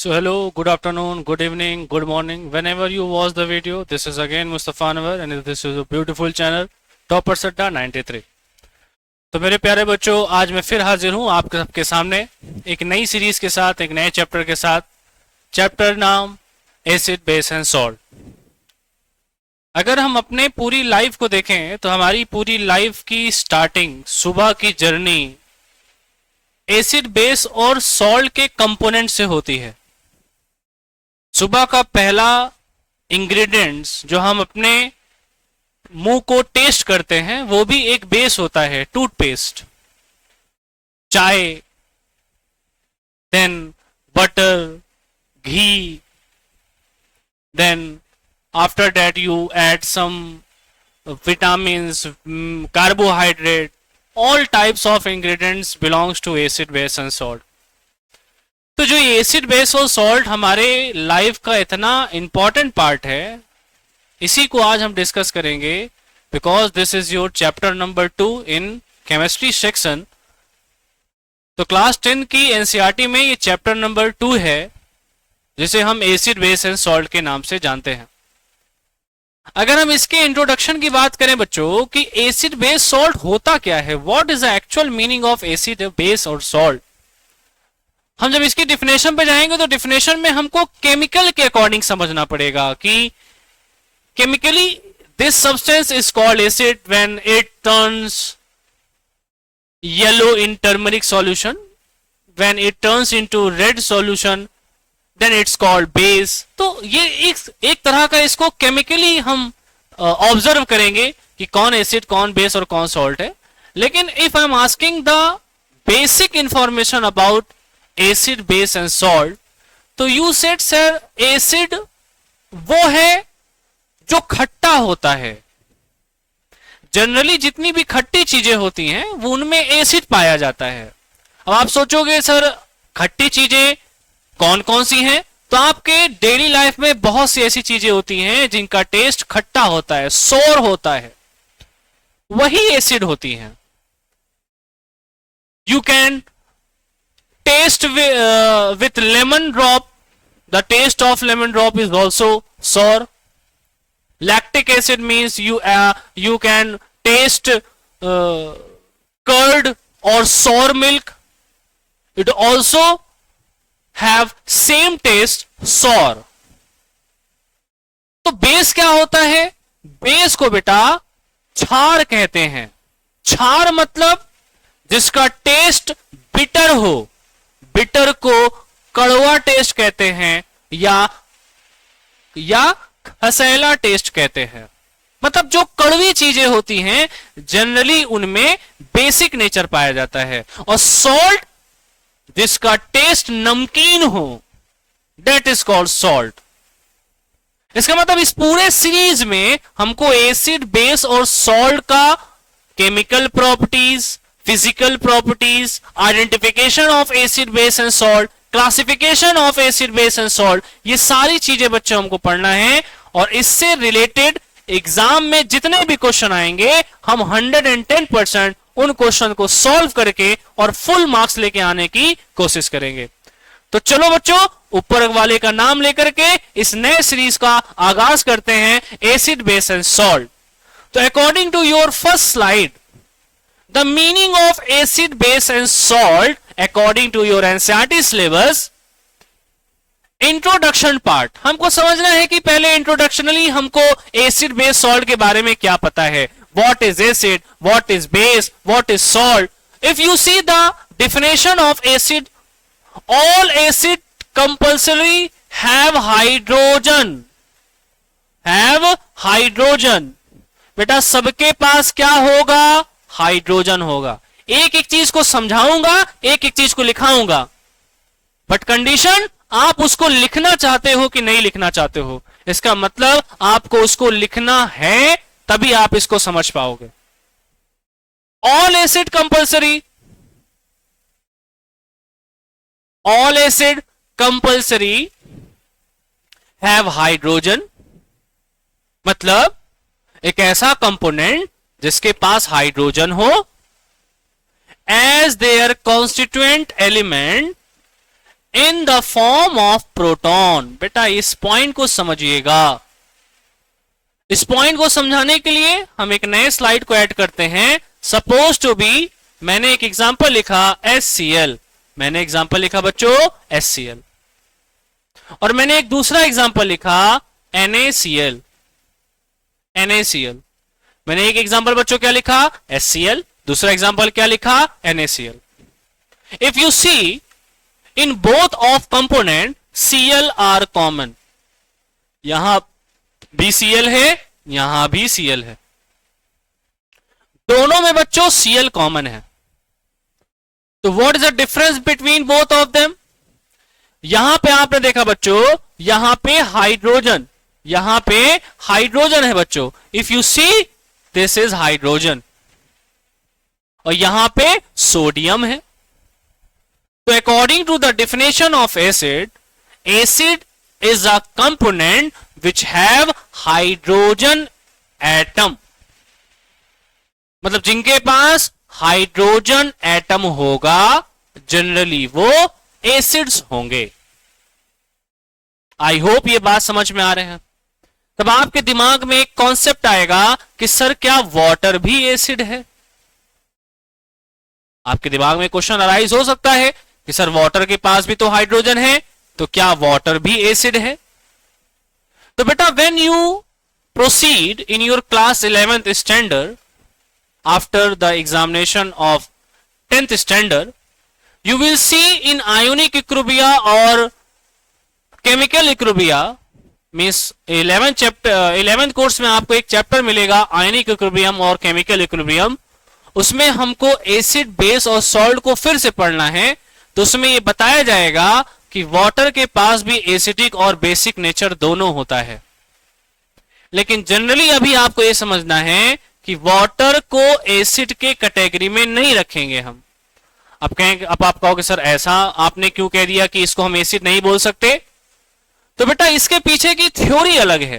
So hello, good afternoon, good evening, good morning. Whenever you watch the video, this is again Mustafa Anwar and this is a beautiful channel toppers Adda 93। तो मेरे प्यारे बच्चों, आज मैं फिर हाजिर हूँ आपके सबके सामने एक नई सीरीज के साथ, एक नए चैप्टर के साथ। चैप्टर नाम एसिड बेस एंड सॉल्ट। अगर हम अपने पूरी लाइफ को देखें तो हमारी पूरी लाइफ की स्टार्टिंग, सुबह की जर्नी एसिड बेस और सॉल्ट के कंपोनेंट से होती है। सुबह का पहला इंग्रेडिएंट्स जो हम अपने मुंह को टेस्ट करते हैं वो भी एक बेस होता है, टूथपेस्ट, चाय, देन बटर, घी, then after that you add some vitamins, carbohydrate, all types of ingredients belongs to acid base and salt। तो जो ये एसिड बेस और सॉल्ट हमारे लाइफ का इतना इंपॉर्टेंट पार्ट है, इसी को आज हम डिस्कस करेंगे because this is your chapter number 2 in chemistry section. तो क्लास 10 की एनसीईआरटी में ये चैप्टर नंबर 2 है जिसे हम एसिड बेस एंड सॉल्ट के नाम से जानते हैं। अगर हम इसके इंट्रोडक्शन की बात करें बच्चों कि एसिड बेस सॉल्ट होता क्या है, what is the actual meaning of acid base और सॉल्ट, हम जब इसकी डिफिनेशन पे जाएंगे तो डिफिनेशन में हमको केमिकल के अकॉर्डिंग समझना पड़ेगा कि chemically this substance is called acid when it turns yellow in turmeric solution, when it turns into red solution then it's called base. तो ये एक तरह का इसको केमिकली हम ऑब्जर्व करेंगे कि कौन एसिड, कौन बेस और कौन सॉल्ट है। लेकिन if I am asking the basic information about acid base and salt, तो यू सेड सर एसिड वो है जो खट्टा होता है। जनरली जितनी भी खट्टी चीजें होती हैं वो उनमें एसिड पाया जाता है। अब आप सोचोगे सर खट्टी चीजें कौन कौन सी हैं, तो आपके डेली लाइफ में बहुत सी ऐसी चीजें होती हैं जिनका टेस्ट खट्टा होता है, सोर होता है, वही एसिड होती हैं। You can taste with lemon drop, the taste of lemon drop is also sour. Lactic acid means you can taste curd or sour milk, it also have same taste, sour। तो base क्या होता है? Base को बेटा क्षार कहते हैं। क्षार मतलब जिसका टेस्ट बिटर हो, बिटर को कड़वा टेस्ट कहते हैं या खसैला टेस्ट कहते हैं। मतलब जो कड़वी चीजें होती हैं जनरली उनमें बेसिक नेचर पाया जाता है। और सॉल्ट जिसका टेस्ट नमकीन हो, दैट इज कॉल्ड सॉल्ट। इसका मतलब इस पूरे सीरीज में हमको एसिड बेस और सॉल्ट का chemical properties, physical properties, identification of acid base and salt, classification of acid base and salt, ये सारी चीजें बच्चों हमको पढ़ना है। और इससे रिलेटेड एग्जाम में जितने भी क्वेश्चन आएंगे हम 110% उन क्वेश्चन को सॉल्व करके और फुल मार्क्स लेके आने की कोशिश करेंगे। तो चलो बच्चों, ऊपर वाले का नाम लेकर के इस नए सीरीज का आगाज करते हैं, एसिड बेस एंड सॉल्ट। तो according to your first slide, the meaning of acid base and salt according to your NCERT syllabus. Introduction part हमको समझना है कि पहले इंट्रोडक्शनली हमको एसिड बेस सॉल्ट के बारे में क्या पता है। What is acid? What is base? What is salt? If you see the definition of acid, all acid compulsory have hydrogen. Have hydrogen. बेटा सबके पास क्या होगा? हाइड्रोजन होगा। एक एक चीज को समझाऊंगा, एक एक चीज को लिखाऊंगा, बट कंडीशन आप उसको लिखना चाहते हो कि नहीं लिखना चाहते हो। इसका मतलब आपको उसको लिखना है तभी आप इसको समझ पाओगे। All acid compulsory, all acid compulsory have hydrogen, मतलब एक ऐसा कंपोनेंट जिसके पास हाइड्रोजन हो as their constituent element in the form of proton. बेटा इस पॉइंट को समझिएगा। इस पॉइंट को समझाने के लिए हम एक नए स्लाइड को ऐड करते हैं। सपोज टू बी, मैंने एक एग्जांपल लिखा HCl, मैंने एग्जांपल लिखा बच्चों HCl, और मैंने एक दूसरा एग्जांपल लिखा NaCl। NaCl, मैंने एक एग्जांपल बच्चों क्या लिखा HCl, दूसरा एग्जांपल क्या लिखा NaCl। If you see in both of component Cl are common, यहां भी Cl है, यहां भी Cl है, दोनों में बच्चों Cl कॉमन है। तो what is the difference between both of them? यहां पे आपने देखा बच्चों, यहां पे हाइड्रोजन, यहां पे हाइड्रोजन है बच्चों। If you see this is hydrogen, और यहां पे सोडियम है। तो according to the definition of acid, acid is a component which have hydrogen atom, मतलब जिनके पास हाइड्रोजन एटम होगा जनरली वो एसिड्स होंगे। आई होप ये बात समझ में आ रहे हैं। तब आपके दिमाग में एक कॉन्सेप्ट आएगा कि सर क्या वाटर भी एसिड है? आपके दिमाग में क्वेश्चन अराइज हो सकता है कि सर वाटर के पास भी तो हाइड्रोजन है, तो क्या वाटर भी एसिड है? तो बेटा when you proceed in your class 11th standard after the examination of 10th standard, you will see in ionic equilibria और chemical equilibria, means 11th course में आपको एक चैप्टर मिलेगा आयोनिक इक्विलिब्रियम और केमिकल इक्विलिब्रियम। उसमें हमको एसिड, बेस और salt को फिर से पढ़ना है। तो उसमें यह बताया जाएगा कि वाटर के पास भी एसिडिक और बेसिक नेचर दोनों होता है। लेकिन जनरली अभी आपको यह समझना है कि वाटर को एसिड के कैटेगरी में नहीं रखेंगे हम। अब कहेंगे, अब आप कहोगे सर ऐसा आपने क्यों कह दिया कि इसको हम एसिड नहीं बोल सकते? तो बेटा इसके पीछे की थ्योरी अलग है।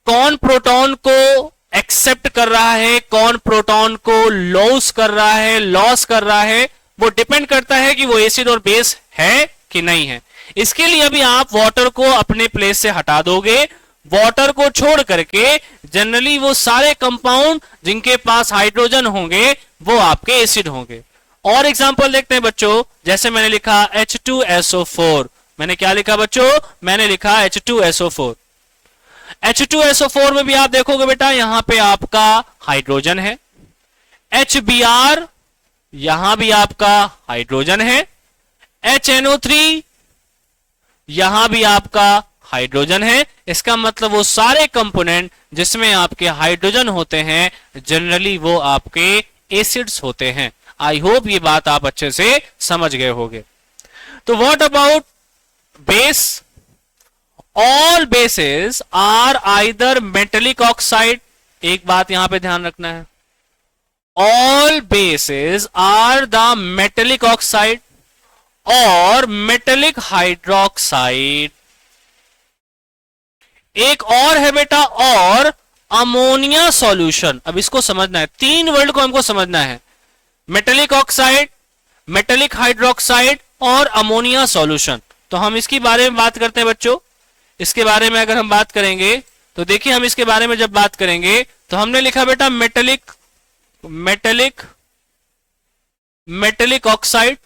कौन प्रोटॉन को एक्सेप्ट कर रहा है, कौन प्रोटॉन को लॉस कर रहा है, लॉस कर रहा है, वो डिपेंड करता है कि वो एसिड और बेस है कि नहीं है। इसके लिए अभी आप वाटर को अपने प्लेस से हटा दोगे। वाटर को छोड़ करके जनरली वो सारे कंपाउंड जिनके पास हाइड्रोजन होंगे वो आपके एसिड होंगे। और एग्जांपल देखते हैं बच्चों, जैसे मैंने लिखा H2SO4। मैंने क्या लिखा बच्चों? मैंने लिखा H2SO4। H2SO4 में भी आप देखोगे बेटा यहां पे आपका हाइड्रोजन है। HBr, यहां भी आपका हाइड्रोजन है। HNO3, यहां भी आपका हाइड्रोजन है। इसका मतलब वो सारे कंपोनेंट जिसमें आपके हाइड्रोजन होते हैं जनरली वो आपके एसिड्स होते हैं। आई होप ये बात आप अच्छे से समझ गए होंगे। तो what about base? All bases are either metallic oxide. एक बात यहां पे ध्यान रखना है, all bases are the metallic oxide और मेटेलिक हाइड्रोक्साइड। एक और है बेटा, और अमोनिया सॉल्यूशन। अब इसको समझना है, तीन वर्ड को हमको समझना है, मेटेलिक ऑक्साइड, मेटेलिक हाइड्रोक्साइड और अमोनिया सॉल्यूशन। तो हम इसके बारे में बात करते हैं बच्चों। इसके बारे में अगर हम बात करेंगे तो देखिए, हम इसके बारे में जब बात करेंगे तो हमने लिखा बेटा मेटेलिक, मेटेलिक, मेटेलिक ऑक्साइड।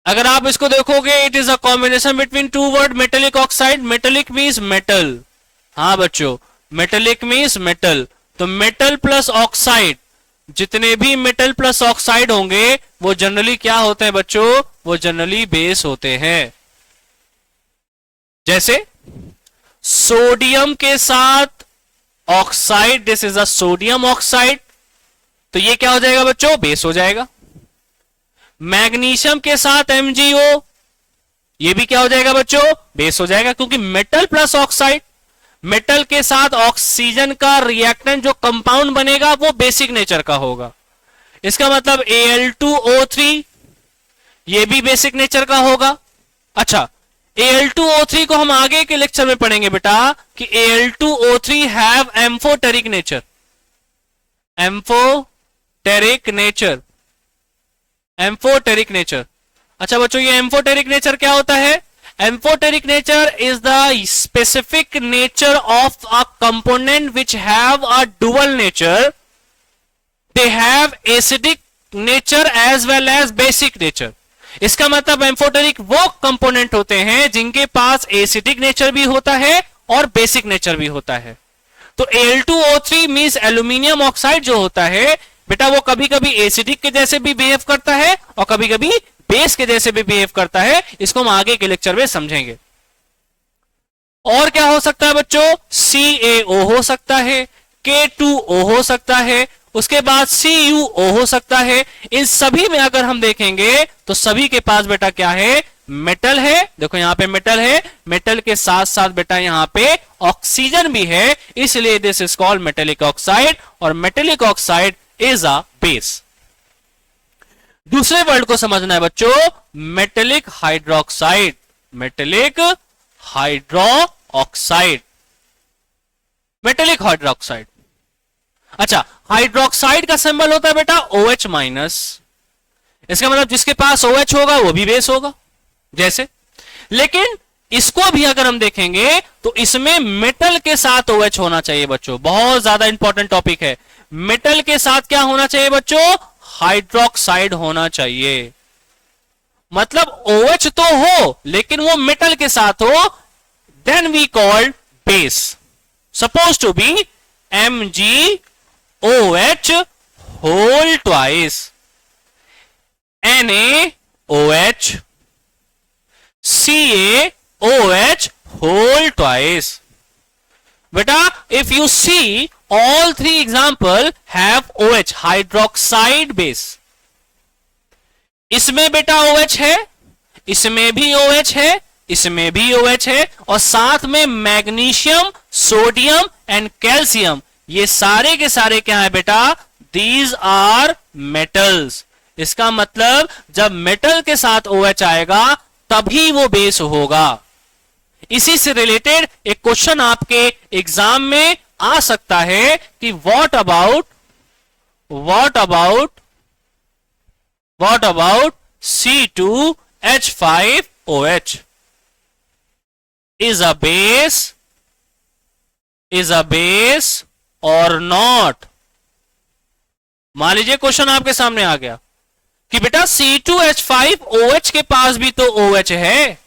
अगर आप इसको देखोगे, it is a combination between two word, metallic oxide. Metallic means metal. हाँ बच्चों, मेटेलिक मीन्स मेटल। तो मेटल प्लस ऑक्साइड, जितने भी मेटल प्लस ऑक्साइड होंगे वो जनरली क्या होते हैं बच्चों? वो जनरली बेस होते हैं। जैसे सोडियम के साथ oxide, this is a sodium oxide, तो ये क्या हो जाएगा बच्चों? बेस हो जाएगा। मैग्नीशियम के साथ MgO, ये भी क्या हो जाएगा बच्चों? बेस हो जाएगा, क्योंकि मेटल प्लस ऑक्साइड, मेटल के साथ ऑक्सीजन का रिएक्टेंट जो कंपाउंड बनेगा वो बेसिक नेचर का होगा। इसका मतलब Al2O3 ये भी बेसिक नेचर का होगा। अच्छा, Al2O3 को हम आगे के लेक्चर में पढ़ेंगे बेटा कि Al2O3 have amphoteric nature, amphoteric nature, amphoteric nature. अच्छा बच्चों, ये एम्फोटेरिक नेचर क्या होता है? Amphoteric nature is the specific nature of a component which have a dual nature. They have acidic nature as well as basic nature. इसका मतलब amphoteric वो component होते हैं जिनके पास एसिडिक नेचर भी होता है और बेसिक नेचर भी होता है. तो Al2O3 मींस एल्यूमिनियम ऑक्साइड जो होता है बेटा, वो कभी कभी एसिडिक के जैसे भी बिहेव करता है और कभी कभी बेस के जैसे भी बिहेव करता है. इसको हम आगे के लेक्चर में समझेंगे. और क्या हो सकता है बच्चों? CaO हो सकता है, K2O हो सकता है, उसके बाद CuO हो सकता है. इन सभी में अगर हम देखेंगे तो सभी के पास बेटा क्या है? मेटल है. देखो यहां पे मेटल है, मेटल के साथ साथ बेटा यहां पे ऑक्सीजन भी है, इसलिए this is called metallic oxide. और metallic oxide is a base. दूसरे वर्ड को समझना है बच्चों, metallic hydroxide. Metallic hydroxide, metallic hydroxide. अच्छा, हाइड्रोक्साइड का सिंबल होता है बेटा OH माइनस. इसका मतलब जिसके पास OH होगा वो भी बेस होगा जैसे. लेकिन इसको भी अगर हम देखेंगे तो इसमें मेटल के साथ OH होना चाहिए बच्चों. बहुत ज्यादा इंपॉर्टेंट टॉपिक है. मेटल के साथ क्या होना चाहिए बच्चों? हाइड्रोक्साइड होना चाहिए. मतलब OH तो हो लेकिन वो मेटल के साथ हो, then we called base. Suppose to be MgOH whole twice, NaOH, CaOH whole twice. Beta, if you see all three example have OH, hydroxide base. इसमें बेटा OH है, इसमें भी OH है, इसमें भी OH है, और साथ में मैग्नीशियम, सोडियम एंड कैल्शियम, ये सारे के सारे क्या है बेटा? These are metals. इसका मतलब जब मेटल के साथ OH आएगा तभी वो बेस होगा. इसी से रिलेटेड एक क्वेश्चन आपके एग्जाम में आ सकता है कि what about C2H5OH is a base or not. मान लीजिए क्वेश्चन आपके सामने आ गया कि बेटा C2H5OH के पास भी तो OH है,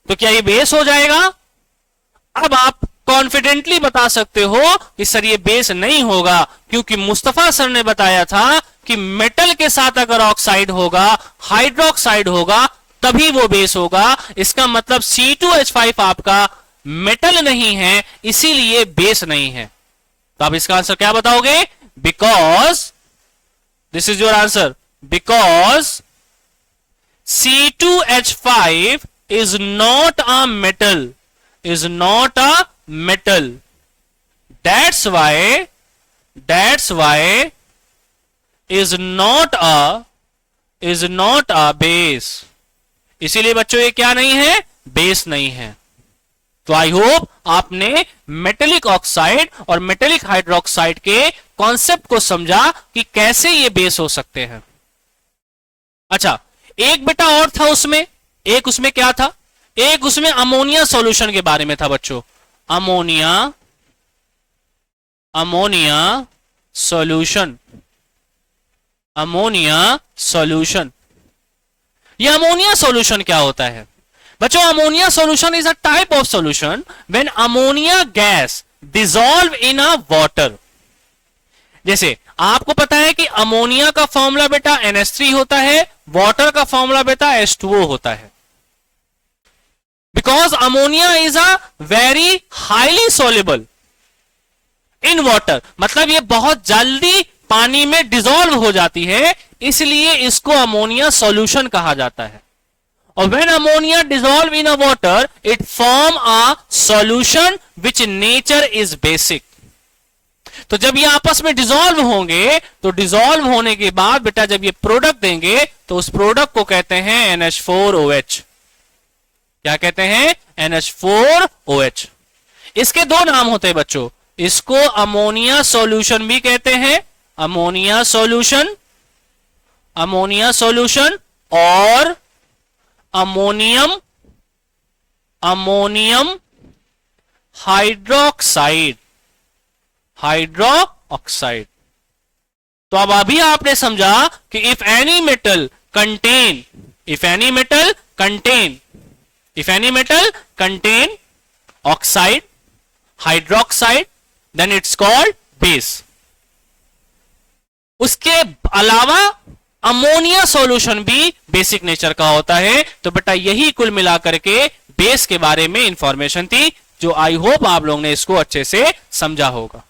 तो क्या ये बेस हो जाएगा? अब आप कॉन्फिडेंटली बता सकते हो कि सर ये बेस नहीं होगा, क्योंकि मुस्तफा सर ने बताया था कि मेटल के साथ अगर ऑक्साइड होगा, हाइड्रोक्साइड होगा, तभी वो बेस होगा. इसका मतलब C2H5 आपका मेटल नहीं है, इसीलिए बेस नहीं है. तो आप इसका आंसर क्या बताओगे? Because this is your answer, because C2H5 is not a metal, is not a metal. That's why is not a base. इसीलिए बच्चों ये क्या नहीं है? बेस नहीं है. तो आई होप आपने मेटेलिक ऑक्साइड और मेटेलिक हाइड्रोक्साइड के कॉन्सेप्ट को समझा कि कैसे ये बेस हो सकते हैं. अच्छा, एक बेटा और था उसमें, एक उसमें क्या था? एक उसमें अमोनिया सॉल्यूशन के बारे में था बच्चों. Ammonia solution, ammonia solution. ये अमोनिया सॉल्यूशन क्या होता है बच्चों? Ammonia solution is a type of solution when ammonia gas dissolve in a water. जैसे आपको पता है कि अमोनिया का फॉर्मूला बेटा NH3 होता है, वाटर का फॉर्मूला बेटा H2O होता है. Because ammonia is a very highly soluble in water, मतलब ये बहुत जल्दी पानी में डिसॉल्व हो जाती है, इसलिए इसको अमोनिया सॉल्यूशन कहा जाता है. और when ammonia dissolve in a water it form a solution which nature is basic. तो जब ये आपस में डिसॉल्व होंगे, तो डिसॉल्व होने के बाद बेटा जब ये प्रोडक्ट देंगे तो उस प्रोडक्ट को कहते हैं NH4OH. क्या कहते हैं? NH4OH. इसके दो नाम होते हैं बच्चों, इसको अमोनिया सॉल्यूशन भी कहते हैं, अमोनिया सॉल्यूशन और अमोनियम हाइड्रोक्साइड। तो अब अभी आपने समझा कि if any metal contain oxide, hydroxide, then it's called base. उसके अलावा अमोनिया सॉल्यूशन भी बेसिक नेचर का होता है। तो बेटा यही कुल मिलाकर के बेस के बारे में इंफॉर्मेशन थी, जो आई होप आप लोगों ने इसको अच्छे से समझा होगा।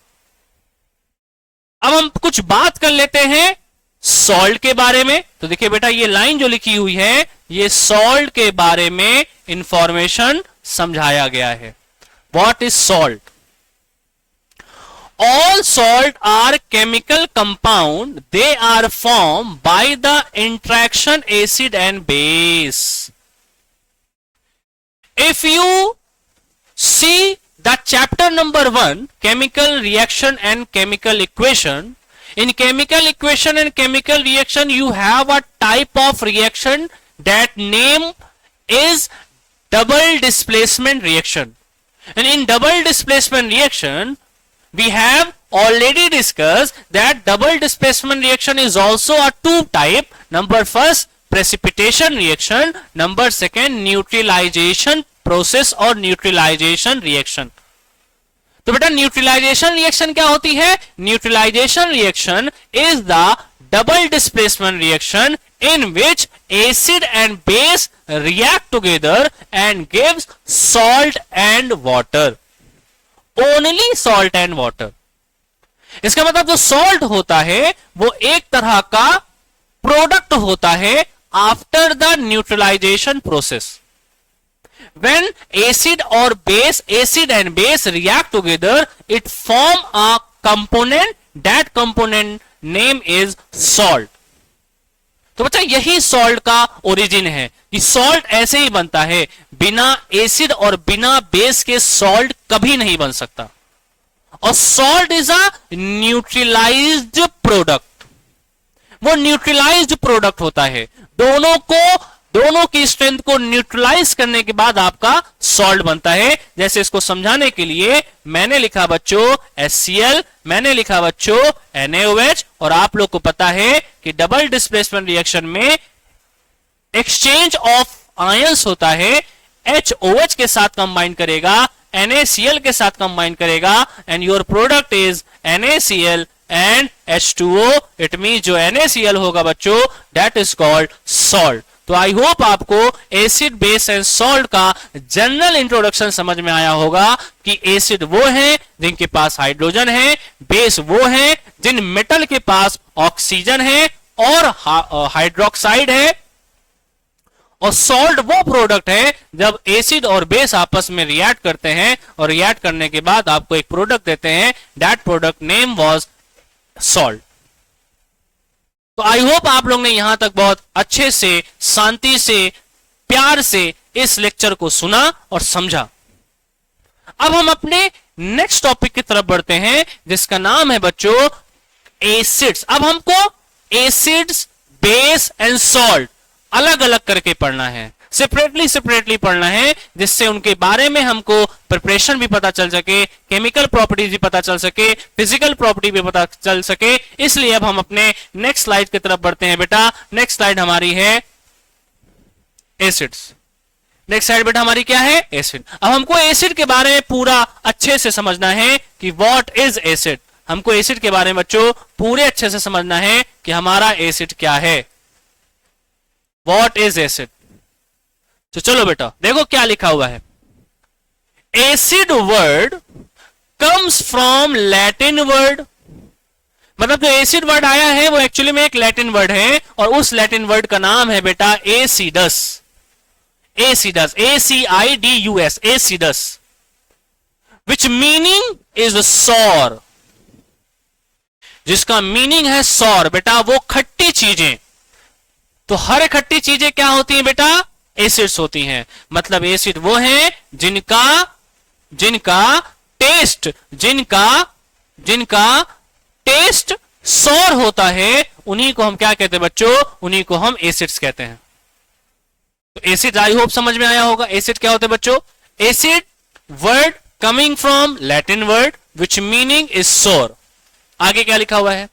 अब हम कुछ बात कर लेते हैं सॉल्ट के बारे में। तो देखिए बेटा ये लाइन जो लिखी हुई है, ये सॉल्ट के बारे में इंफॉर्मेशन समझाया गया है। What is salt? All salt are chemical compound. They are formed by the interaction acid and base. If you see the chapter number 1, chemical reaction and chemical equation, in chemical equation and chemical reaction you have a type of reaction that name is double displacement reaction. And in double displacement reaction we have already discussed that double displacement reaction is also a two type. Number first precipitation reaction, number second neutralization process और neutralization reaction. तो बेटा neutralisation reaction क्या होती है? Neutralisation reaction is the double displacement reaction in which acid and base react together and gives salt and water. Only salt and water. इसका मतलब जो salt होता है वो एक तरह का प्रोडक्ट होता है after the neutralisation process. When acid and base react together, it form a component. That component name is salt. तो बच्चा यही सॉल्ट का ओरिजिन है कि सॉल्ट ऐसे ही बनता है, बिना एसिड और बिना बेस के सॉल्ट कभी नहीं बन सकता. और salt is a neutralised product. वो न्यूट्रलाइज्ड प्रोडक्ट होता है. दोनों की स्ट्रेंथ को न्यूट्रलाइज करने के बाद आपका सॉल्ट बनता है. जैसे इसको समझाने के लिए मैंने लिखा बच्चों HCl, मैंने लिखा बच्चों NaOH, और आप लोग को पता है कि डबल डिस्प्लेसमेंट रिएक्शन में एक्सचेंज ऑफ आयंस होता है. HOH के साथ कंबाइन करेगा, NaCl के साथ कंबाइन करेगा, and your product is NaCl and H2O. It mean जो NaCl होगा बच्चों दैट इज कॉल्ड सॉल्ट. तो आई होप आपको एसिड बेस एंड सॉल्ट का जनरल इंट्रोडक्शन समझ में आया होगा कि एसिड वो है जिनके पास हाइड्रोजन है, बेस वो है जिन मेटल के पास ऑक्सीजन है और हाइड्रोक्साइड है, और सॉल्ट वो प्रोडक्ट है जब एसिड और बेस आपस में रिएक्ट करते हैं और रिएक्ट करने के बाद आपको एक प्रोडक्ट देते हैं. That product name was salt. तो आई होप आप लोग ने यहां तक बहुत अच्छे से, शांति से, प्यार से इस लेक्चर को सुना और समझा. अब हम अपने नेक्स्ट टॉपिक की तरफ बढ़ते हैं जिसका नाम है बच्चों एसिड्स. अब हमको एसिड्स, बेस एंड सॉल्ट अलग अलग करके पढ़ना है, सेपरेटली पढ़ना है, जिससे उनके बारे में हमको प्रिपरेशन भी पता चल सके, केमिकल प्रॉपर्टीज भी पता चल सके, फिजिकल प्रॉपर्टी भी पता चल सके. इसलिए अब हम अपने नेक्स्ट स्लाइड की तरफ बढ़ते हैं. बेटा नेक्स्ट स्लाइड हमारी है एसिड्स. नेक्स्ट स्लाइड बेटा हमारी क्या है? एसिड. अब हमको एसिड के बारे में पूरा अच्छे से समझना है कि व्हाट इज एसिड. हमको एसिड के बारे में बच्चों पूरे अच्छे से समझना है कि हमारा एसिड क्या है. What is acid. तो चलो बेटा देखो क्या लिखा हुआ है. Acid word comes from Latin word. मतलब जो एसिड वर्ड आया है वो एक्चुअली में एक लैटिन वर्ड है, और उस लैटिन वर्ड का नाम है बेटा acidus. Acidus, ACIDUS, acidus, which meaning is sour. जिसका मीनिंग है सॉर. बेटा वो खट्टी चीजें. तो हर खट्टी चीजें क्या होती हैं बेटा? एसिड्स होती हैं. मतलब एसिड वो हैं जिनका टेस्ट सॉर होता है. उन्हीं को हम क्या कहते हैं बच्चों? उन्हीं को हम एसिड्स कहते हैं. तो एसिड आई होप समझ में आया होगा। एसिड क्या होते हैं बच्चों? Acid word coming from Latin word which meaning is sour. आगे क्या लिखा हुआ है?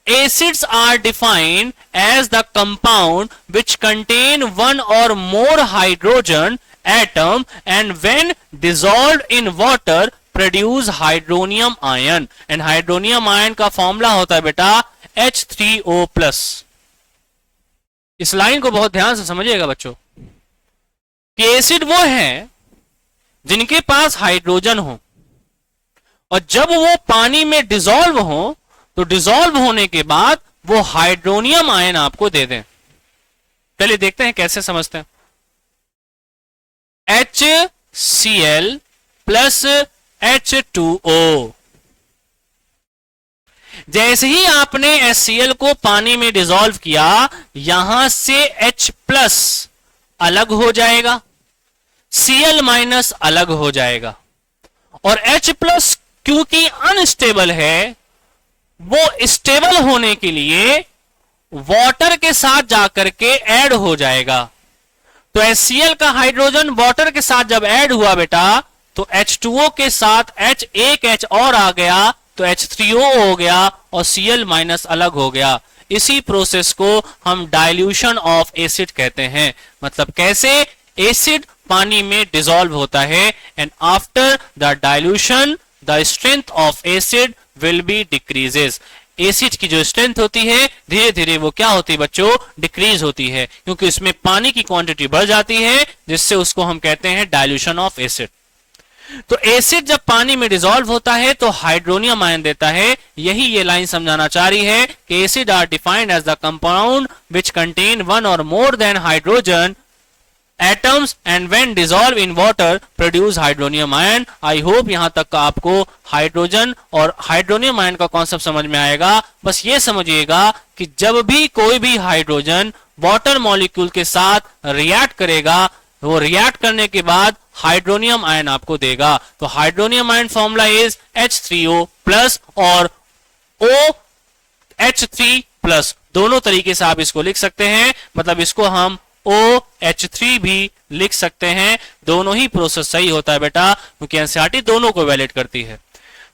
Acids are defined as the compound which contain one और more hydrogen atom and when dissolved in water produce hydronium ion. And hydronium ion का formula होता है बेटा H3O+। इस लाइन को बहुत ध्यान से समझिएगा बच्चों कि एसिड वो है जिनके पास हाइड्रोजन हो और जब वो पानी में डिसॉल्व हो तो डिसॉल्व होने के बाद वो हाइड्रोनियम आयन आपको दे दें। चलिए देखते हैं कैसे समझते हैं। HCl plus H2O। जैसे ही आपने HCl को पानी में डिसॉल्व किया यहां से H प्लस अलग हो जाएगा, Cl माइनस अलग हो जाएगा और H प्लस क्योंकि अनस्टेबल है वो स्टेबल होने के लिए वाटर के साथ जाकर के ऐड हो जाएगा। तो HCl का हाइड्रोजन वाटर के साथ जब ऐड हुआ बेटा तो H2O के साथ H एक H और आ गया तो H3O हो गया और Cl माइनस अलग हो गया। इसी प्रोसेस को हम डाइल्यूशन ऑफ एसिड कहते हैं। मतलब कैसे? एसिड पानी में डिसॉल्व होता है and after the dilution the strength of acid will be decreases. Acid की जो स्ट्रेंथ होती है धीरे धीरे वो क्या होती है बच्चों? डिक्रीज होती है, क्योंकि उसमें पानी की क्वांटिटी बढ़ जाती है जिससे उसको हम कहते हैं डाइल्यूशन ऑफ एसिड। तो एसिड जब पानी में डिसॉल्व होता है तो हाइड्रोनियम आयन देता है। यही ये लाइन समझाना चाह रही है कि acid are defined as the compound which contain one और more than hydrogen atoms and when dissolve in water produce hydronium ion. I hope यहां तक का आपको हाइड्रोजन और हाइड्रोनियम आयन का कॉन्सेप्ट समझ में आएगा। बस ये समझिएगा कि जब भी कोई भी हाइड्रोजन वाटर मॉलिक्यूल के साथ रिएक्ट करेगा वो रिएक्ट करने के बाद हाइड्रोनियम आयन आपको देगा। तो hydronium ion formula is H3O+ और OH3+। दोनों तरीके से आप इसको लिख सकते हैं, मतलब इसको हम OH3 भी लिख सकते हैं। दोनों ही प्रोसेस सही होता है बेटा, क्योंकि एनसीईआरटी दोनों को वैलिड करती है।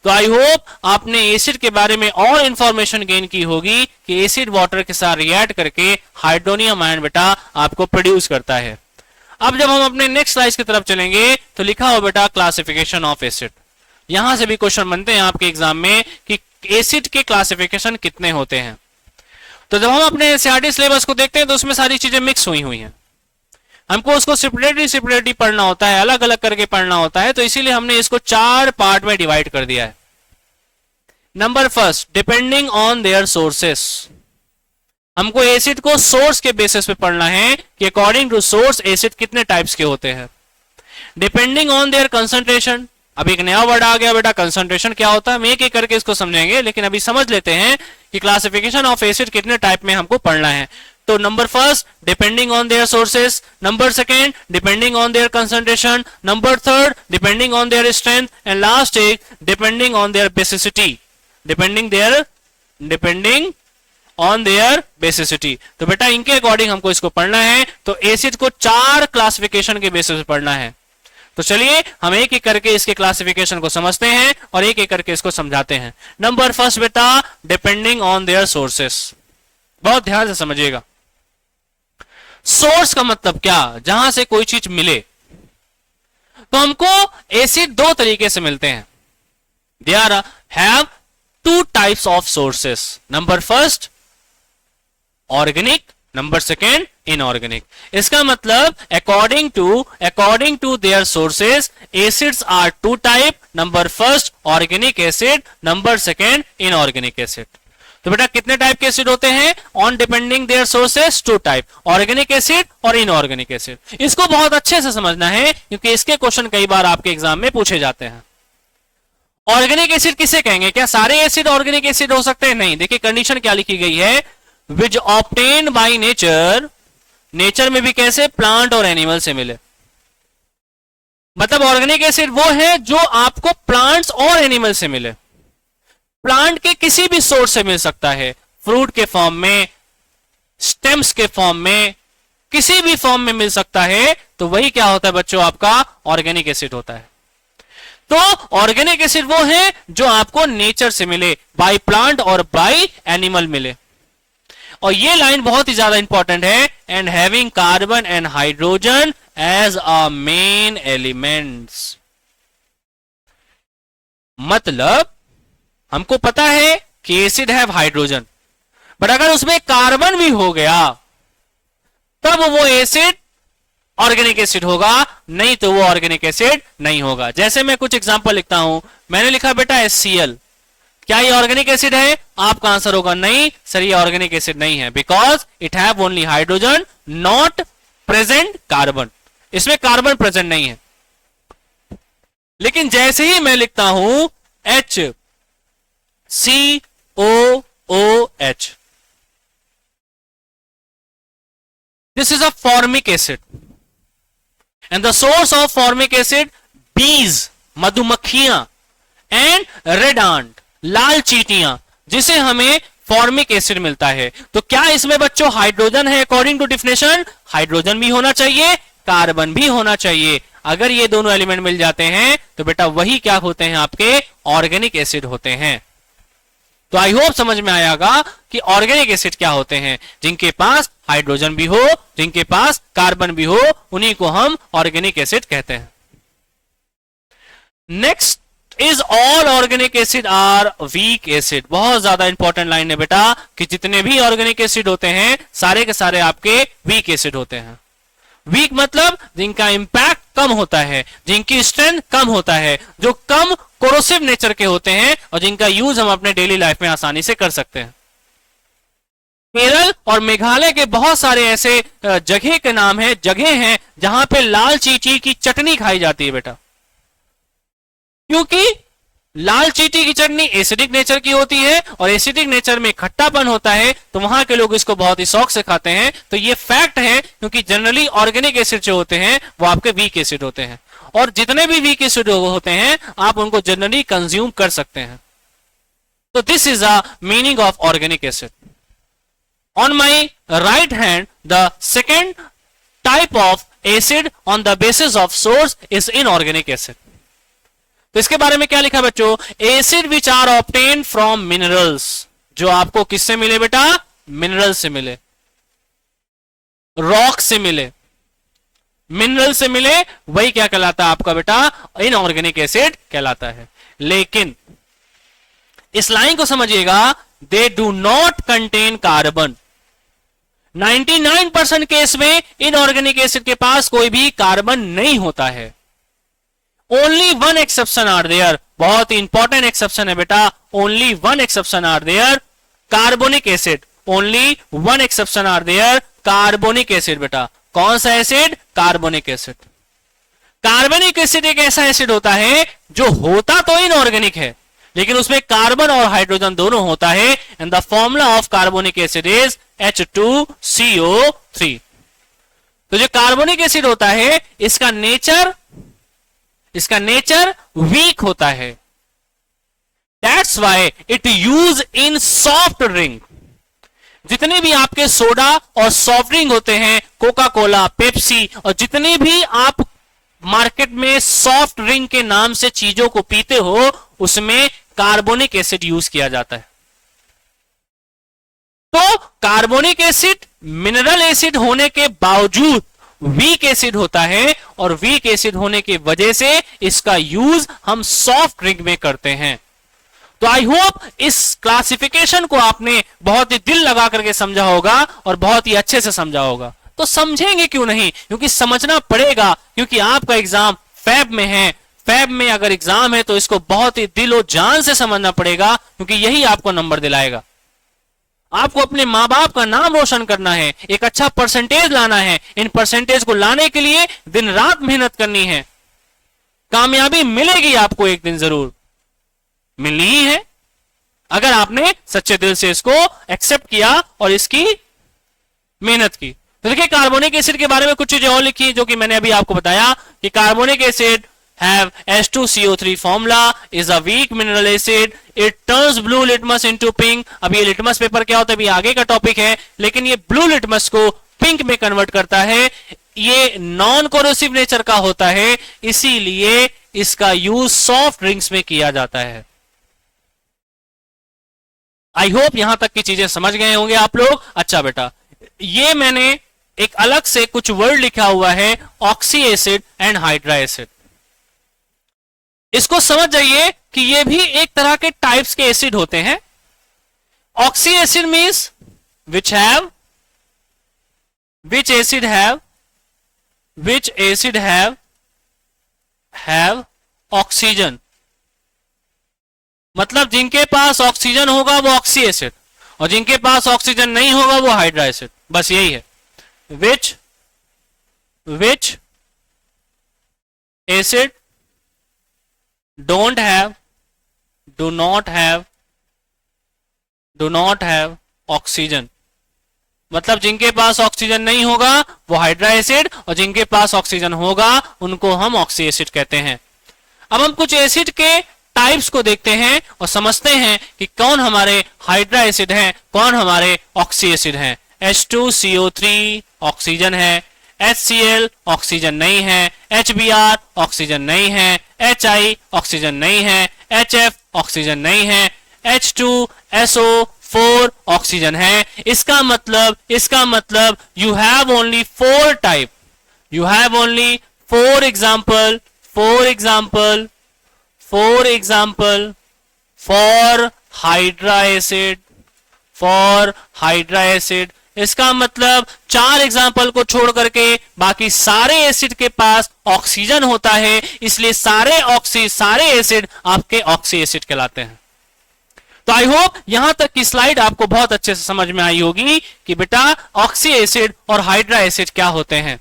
तो आई होप आपने एसिड के बारे में और इंफॉर्मेशन गेन की होगी कि एसिड वाटर के साथ रिएक्ट करके हाइड्रोनियम आयन बेटा आपको प्रोड्यूस करता है। अब जब हम अपने नेक्स्ट स्लाइड की तरफ चलेंगे तो लिखा हो बेटा क्लासिफिकेशन ऑफ एसिड। यहां से भी क्वेश्चन बनते हैं आपके एग्जाम में कि एसिड के क्लासिफिकेशन कितने होते हैं। तो जब हम अपने एनसीईआरटी सिलेबस को देखते हैं तो उसमें सारी चीजें मिक्स हुई हैं। हमको उसको सेपरेटली पढ़ना होता है, अलग अलग करके पढ़ना होता है। तो इसीलिए हमने इसको 4 पार्ट में डिवाइड कर दिया है। Number first, depending on their sources. हमको एसिड को सोर्स के बेसिस पे पढ़ना है कि अकॉर्डिंग टू सोर्स एसिड कितने टाइप्स के होते हैं। Depending on their concentration. अब एक नया वर्ड आ गया बेटा, कंसंट्रेशन क्या होता है, हम एक एक करके इसको समझेंगे, लेकिन अभी समझ लेते हैं कि क्लासिफिकेशन ऑफ एसिड कितने टाइप में हमको पढ़ना है। तो number first, depending on their sources. Number second, depending on their concentration. Number third, depending on their strength. And last एक, depending on their basicity. Depending on their basicity. तो बेटा इनके अकॉर्डिंग हमको इसको पढ़ना है। तो एसिड को 4 क्लासिफिकेशन के बेसिस पे पढ़ना है। तो चलिए हम एक एक करके इसके क्लासिफिकेशन को समझते हैं और एक एक करके इसको समझाते हैं। नंबर फर्स्ट बेटा, डिपेंडिंग ऑन देयर सोर्सेस। बहुत ध्यान से समझिएगा। सोर्स का मतलब क्या? जहां से कोई चीज मिले। तो हमको एसिड 2 तरीके से मिलते हैं। There have 2 types of sources. Number first organic, number second inorganic. इसका मतलब according to their sources acids are 2 type. Number first organic acid, number second inorganic acid. तो बेटा कितने टाइप के एसिड होते हैं? On depending their sources 2 type, organic acid और inorganic acid. इसको बहुत अच्छे से समझना है क्योंकि इसके क्वेश्चन कई बार आपके एग्जाम में पूछे जाते हैं। ऑर्गेनिक एसिड किसे कहेंगे? क्या सारे एसिड ऑर्गेनिक एसिड हो सकते हैं? नहीं। देखिए कंडीशन क्या लिखी गई है, विच ऑब्टेन बाय नेचर। नेचर में भी कैसे? प्लांट और एनिमल से मिले। मतलब ऑर्गेनिक एसिड वो है जो आपको प्लांट्स और एनिमल से मिले। प्लांट के किसी भी सोर्स से मिल सकता है, फ्रूट के फॉर्म में, स्टेम्स के फॉर्म में, किसी भी फॉर्म में मिल सकता है, तो वही क्या होता है बच्चों, आपका ऑर्गेनिक एसिड होता है। तो ऑर्गेनिक एसिड वो है जो आपको नेचर से मिले, बाय प्लांट और बाय एनिमल मिले। और ये लाइन बहुत ही ज्यादा इंपॉर्टेंट है, and having carbon and hydrogen as a main elements. मतलब हमको पता है कि एसिड है हाइड्रोजन, बट अगर उसमें कार्बन भी हो गया तब वो एसिड ऑर्गेनिक एसिड होगा, नहीं तो वो ऑर्गेनिक एसिड नहीं होगा। जैसे मैं कुछ एग्जांपल लिखता हूं, मैंने लिखा बेटा HCl, क्या ये ऑर्गेनिक एसिड है? आपका आंसर होगा नहीं सर, ये ऑर्गेनिक एसिड नहीं है, because it have only hydrogen, not present carbon. इसमें कार्बन प्रेजेंट नहीं है। लेकिन जैसे ही मैं लिखता हूं HCOOH, this is a formic acid and the source of formic acid bees, मधुमक्खियां, and red ant, लाल चींटियां, जिसे हमें फॉर्मिक एसिड मिलता है। तो क्या इसमें बच्चों हाइड्रोजन है? अकॉर्डिंग टू डिफिनेशन हाइड्रोजन भी होना चाहिए, कार्बन भी होना चाहिए। अगर ये दोनों एलिमेंट मिल जाते हैं तो बेटा वही क्या होते हैं, आपके ऑर्गेनिक एसिड होते हैं। तो आई होप समझ में आएगा कि ऑर्गेनिक एसिड क्या होते हैं। जिनके पास हाइड्रोजन भी हो, जिनके पास कार्बन भी हो, उन्हीं को हम ऑर्गेनिक एसिड कहते हैं। Next is all organic acid are weak acid. बहुत ज्यादा इंपॉर्टेंट लाइन है बेटा कि जितने भी ऑर्गेनिक एसिड होते हैं सारे के सारे आपके वीक एसिड होते हैं। वीक मतलब जिनका इंपैक्ट कम होता है, जिनकी स्ट्रेंथ कम होता है, जो कम कोरोसिव नेचर के होते हैं और जिनका यूज हम अपने डेली लाइफ में आसानी से कर सकते हैं। केरल और मेघालय के बहुत सारे ऐसे जगह के नाम है, जगह हैं जहां पे लाल चींटी की चटनी खाई जाती है बेटा, क्योंकि लाल चींटी की चटनी एसिडिक नेचर की होती है और एसिडिक नेचर में खट्टापन होता है, तो वहां के लोग इसको बहुत ही शौक से खाते हैं। तो ये फैक्ट है, क्योंकि जनरली ऑर्गेनिक एसिड जो होते हैं वो आपके वीक एसिड होते हैं, और जितने भी वीक एसिड होते हैं आप उनको जनरली कंज्यूम कर सकते हैं। तो this is a meaning of organic acid. On my right hand the second type of acid on the basis of source is inorganic acid. तो इसके बारे में क्या लिखा बच्चों? Acid which are obtain from minerals, जो आपको किससे मिले बेटा? मिनरल से मिले, रॉक से मिले, मिनरल से मिले, वही क्या कहलाता है आपका बेटा? इनऑर्गेनिक एसिड कहलाता है। लेकिन इस लाइन को समझिएगा, they do not contain carbon. 99% case में इनऑर्गेनिक एसिड के पास कोई भी कार्बन नहीं होता है। Only one exception are there, बहुत ही इंपॉर्टेंट एक्सेप्शन है बेटा, only one exception are there, carbonic acid. Only one exception are there, carbonic acid. बेटा कौन सा acid? Carbonic acid. Carbonic acid एक ऐसा एसिड होता है जो होता तो इनऑर्गेनिक है, लेकिन उसमें कार्बन और हाइड्रोजन दोनों होता है, and the formula of carbonic acid is H2CO3। तो जो कार्बोनिक एसिड होता है इसका नेचर वीक होता है। That's why it use in soft drink. जितने भी आपके सोडा और सॉफ्ट ड्रिंक होते हैं, कोका कोला, पेप्सी, और जितने भी आप मार्केट में सॉफ्ट ड्रिंक के नाम से चीजों को पीते हो, उसमें कार्बोनिक एसिड यूज किया जाता है। तो कार्बोनिक एसिड मिनरल एसिड होने के बावजूद वीक एसिड होता है, और वीक एसिड होने की वजह से इसका यूज हम सॉफ्ट ड्रिंक में करते हैं। तो आई होप इस क्लासिफिकेशन को आपने बहुत ही दिल लगा करके समझा होगा और बहुत ही अच्छे से समझा होगा। तो समझेंगे क्यों नहीं, क्योंकि समझना पड़ेगा, क्योंकि आपका एग्जाम फैब में है। फैब में अगर एग्जाम है तो इसको बहुत ही दिलो जान से समझना पड़ेगा, क्योंकि यही आपको नंबर दिलाएगा। आपको अपने माँ बाप का नाम रोशन करना है, एक अच्छा परसेंटेज लाना है। इन परसेंटेज को लाने के लिए दिन रात मेहनत करनी है। कामयाबी मिलेगी आपको एक दिन, जरूर मिलनी ही है, अगर आपने सच्चे दिल से इसको एक्सेप्ट किया और इसकी मेहनत की। तो देखिए कार्बोनिक एसिड के बारे में कुछ चीजें और लिखी जो कि मैंने अभी आपको बताया कि carbonic acid have H2CO3 formula, is a weak mineral acid, it turns blue litmus into pink। अब ये लिटमस पेपर क्या होता है अभी आगे का टॉपिक है, लेकिन ये ब्लू लिटमस को पिंक में कन्वर्ट करता है। ये नॉन कोरोसिव नेचर का होता है, इसीलिए इसका यूज सॉफ्ट ड्रिंक्स में किया जाता है। आई होप यहां तक की चीजें समझ गए होंगे आप लोग। अच्छा बेटा, ये मैंने एक अलग से कुछ वर्ड लिखा हुआ है, oxy acid and hydra acid. इसको समझ जाइए कि ये भी एक तरह के टाइप्स के एसिड होते हैं। Oxy acid means which acid have oxygen, मतलब जिनके पास ऑक्सीजन होगा वो ऑक्सी एसिड, और जिनके पास ऑक्सीजन नहीं होगा वो हाइड्रा एसिड। बस यही है, which acid do not have oxygen, मतलब जिनके पास ऑक्सीजन नहीं होगा वो हाइड्रा एसिड, और जिनके पास ऑक्सीजन होगा उनको हम ऑक्सी एसिड कहते हैं। अब हम कुछ एसिड के टाइप्स को देखते हैं और समझते हैं कि कौन हमारे हाइड्रा एसिड हैं, कौन हमारे ऑक्सी एसिड हैं। H2CO3 ऑक्सीजन है, HCl ऑक्सीजन नहीं है, HBr ऑक्सीजन नहीं है, HI ऑक्सीजन नहीं है, HF ऑक्सीजन नहीं है, H2SO4 ऑक्सीजन है। इसका मतलब you have only 4 type, you have only 4 example for hydra acid. इसका मतलब 4 एग्जाम्पल को छोड़ करके बाकी सारे एसिड के पास ऑक्सीजन होता है, इसलिए सारे एसिड आपके ऑक्सी एसिड कहलाते हैं। तो आई होप यहां तक की स्लाइड आपको बहुत अच्छे से समझ में आई होगी कि बेटा ऑक्सी एसिड और हाइड्रा एसिड क्या होते हैं,